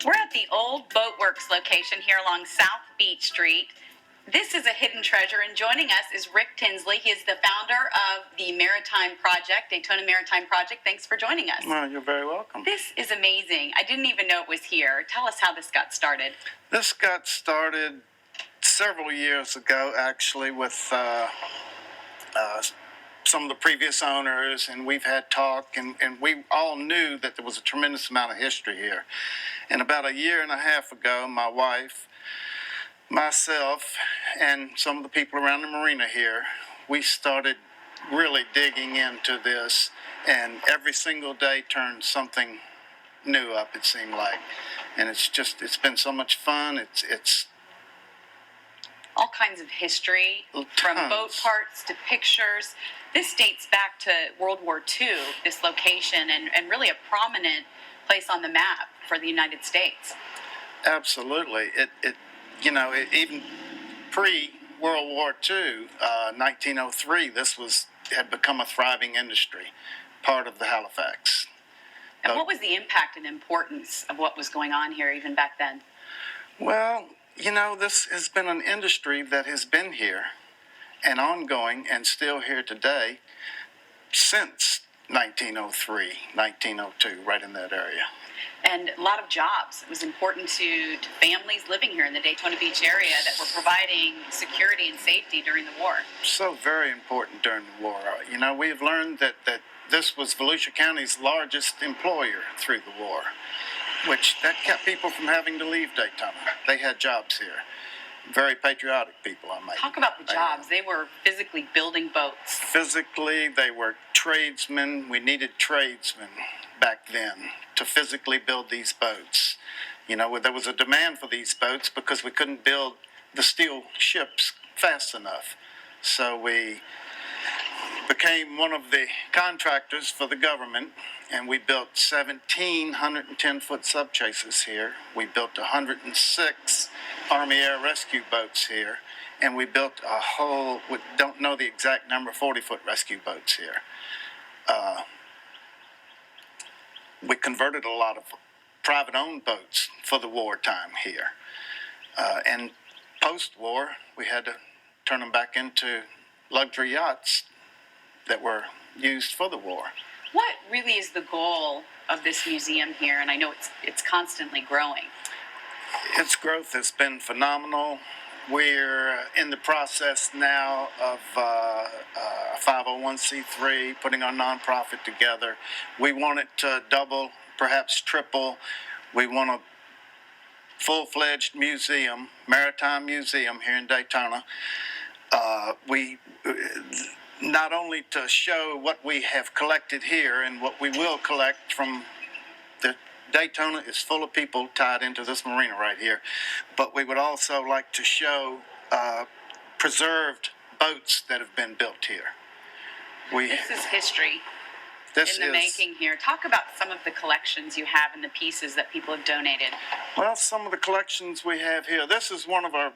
We're at the old Boatworks location here along South Beach Street. This is a hidden treasure, and joining us is Rick Tinsley. He is the founder of the Maritime Project, Daytona Maritime Project. Thanks for joining us. Well, you're very welcome. This is amazing. I didn't even know it was here. Tell us how this got started. This got started several years ago, actually, with some of the previous owners, and we've had talk, and we all knew that there was a tremendous amount of history here. And about a year and a half ago, my wife, myself, and some of the people around the marina here, we started really digging into this, and every single day turned something new up, it seemed like. And it's been so much fun. It's all kinds of history, from boat parts to pictures. This dates back to World War II, this location, and really a prominent place on the map for the United States. Absolutely. Even pre-World War II, 1903, this had become a thriving industry, part of the Halifax. And what was the impact and importance of what was going on here even back then? Well, this has been an industry that has been here and ongoing and still here today since 1903, 1902, right in that area. And a lot of jobs. It was important to families living here in the Daytona Beach area that were providing security and safety during the war. So very important during the war. We have learned that this was Volusia County's largest employer through the war, which that kept people from having to leave Daytona. They had jobs here. Very patriotic people, I might. Talk about the jobs. They were physically building boats. Physically, they were tradesmen. We needed tradesmen back then to physically build these boats. There was a demand for these boats because we couldn't build the steel ships fast enough. So we became one of the contractors for the government, and we built 17 110-foot subchasers here. We built 106 Army Air Rescue boats here, and we built a whole, we don't know the exact number, 40-foot rescue boats here. We converted a lot of private-owned boats for the wartime here. And post-war, we had to turn them back into luxury yachts that were used for the war. What really is the goal of this museum here? And I know it's constantly growing. Its growth has been phenomenal. We're in the process now of a 501c3, putting our nonprofit together. We want it to double, perhaps triple. We want a full-fledged museum, maritime museum here in Daytona. Not only to show what we have collected here and what we will collect from the Daytona is full of people tied into this marina right here, but we would also like to show preserved boats that have been built here. This is history in the making here. Talk about some of the collections you have and the pieces that people have donated. Well, some of the collections we have here, this is one of our,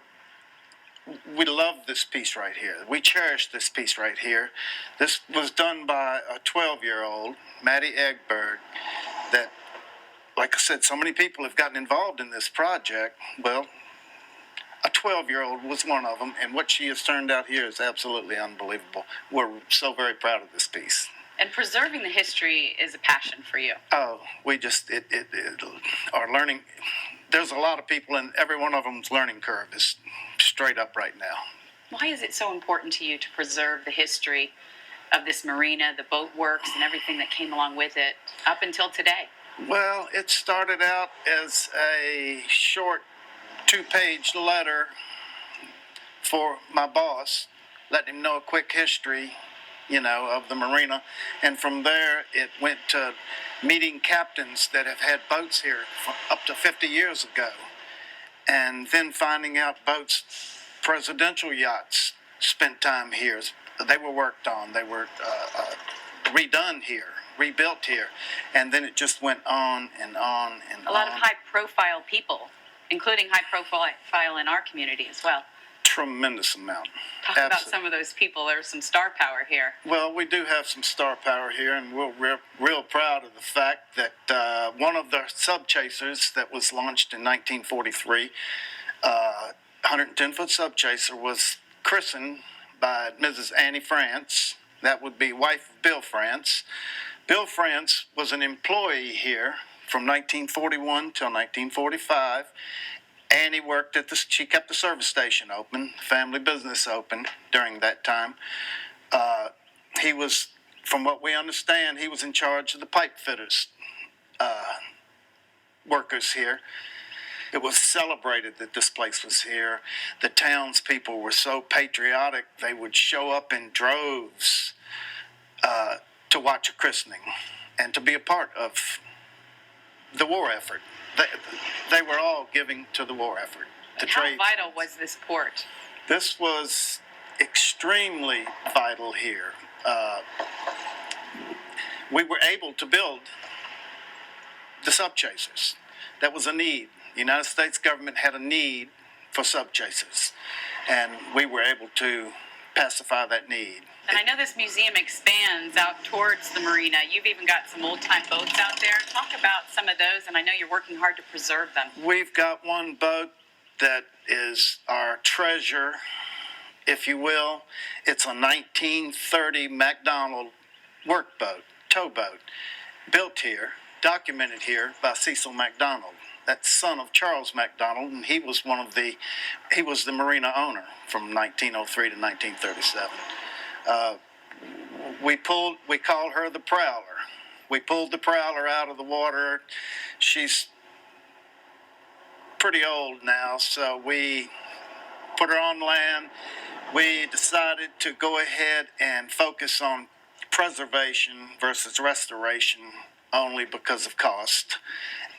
we love this piece right here. We cherish this piece right here. This was done by a 12-year-old, Maddie Egberg, that, like I said, so many people have gotten involved in this project. Well, a 12-year-old was one of them, and what she has turned out here is absolutely unbelievable. We're so very proud of this piece. And preserving the history is a passion for you. Oh, we just, our learning, there's a lot of people, and every one of them's learning curve is straight up right now. Why is it so important to you to preserve the history of this marina, the boat works, and everything that came along with it up until today? Well, it started out as a short 2-page letter for my boss, letting him know a quick history, of the marina. And from there, it went to meeting captains that have had boats here for up to 50 years ago. And then finding out boats, presidential yachts, spent time here. They were worked on. They were redone here, rebuilt here. And then it just went on and on and on. A lot of high-profile people, including high-profile in our community as well. tremendous amount. Talk about some of those people. There's some star power here. Well, we do have some star power here, and we're real proud of the fact that one of the sub-chasers that was launched in 1943, 110-foot sub-chaser, was christened by Mrs. Annie France. That would be wife of Bill France. Bill France was an employee here from 1941 till 1945. Annie worked at she kept the service station open, family business open during that time. He was, from what we understand, he was in charge of the pipe fitters, workers here. It was celebrated that this place was here. The townspeople were so patriotic, they would show up in droves to watch a christening and to be a part of the war effort. They were all giving to the war effort. And how vital was this port? This was extremely vital here. We were able to build the sub-chasers. That was a need. The United States government had a need for sub-chasers, and we were able to pacify that need. And I know this museum expands out towards the marina. You've even got some old-time boats out there. Talk about some of those, and I know you're working hard to preserve them. We've got one boat that is our treasure, if you will. It's a 1930 McDonald workboat, towboat, built here, documented here by Cecil McDonald. That's son of Charles McDonald, and he was the marina owner from 1903 to 1937. We call her the Prowler. We pulled the Prowler out of the water. She's pretty old now, so we put her on land. We decided to go ahead and focus on preservation versus restoration only because of cost.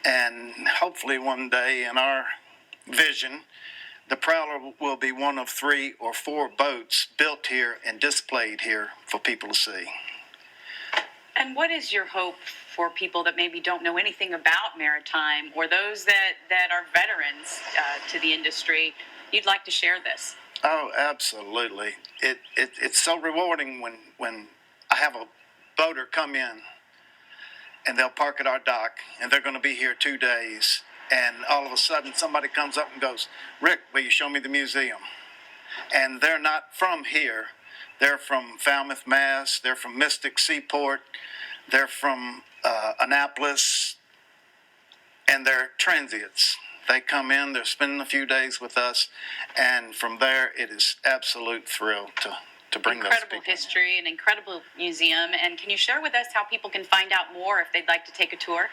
And hopefully one day in our vision, the Prowler will be one of 3 or 4 boats built here and displayed here for people to see. And what is your hope for people that maybe don't know anything about maritime, or those that are veterans to the industry? You'd like to share this? Oh, absolutely. It's so rewarding when I have a boater come in and they'll park at our dock and they're going to be here 2 days. And all of a sudden, somebody comes up and goes, "Rick, will you show me the museum?" And they're not from here. They're from Falmouth, Mass. They're from Mystic Seaport. They're from Annapolis. And they're transients. They come in, they're spending a few days with us. And from there, it is absolute thrill to bring those people. Incredible history, an incredible museum. And can you share with us how people can find out more if they'd like to take a tour?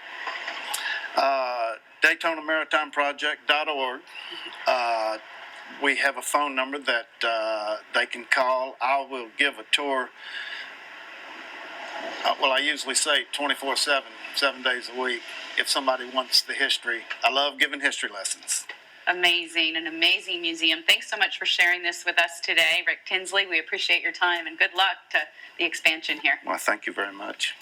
DaytonaMaritimeProject.org. We have a phone number that they can call. I will give a tour. I usually say 24/7, 7 days a week, if somebody wants the history. I love giving history lessons. Amazing, an amazing museum. Thanks so much for sharing this with us today, Rick Tinsley. We appreciate your time, and good luck to the expansion here. Well, thank you very much.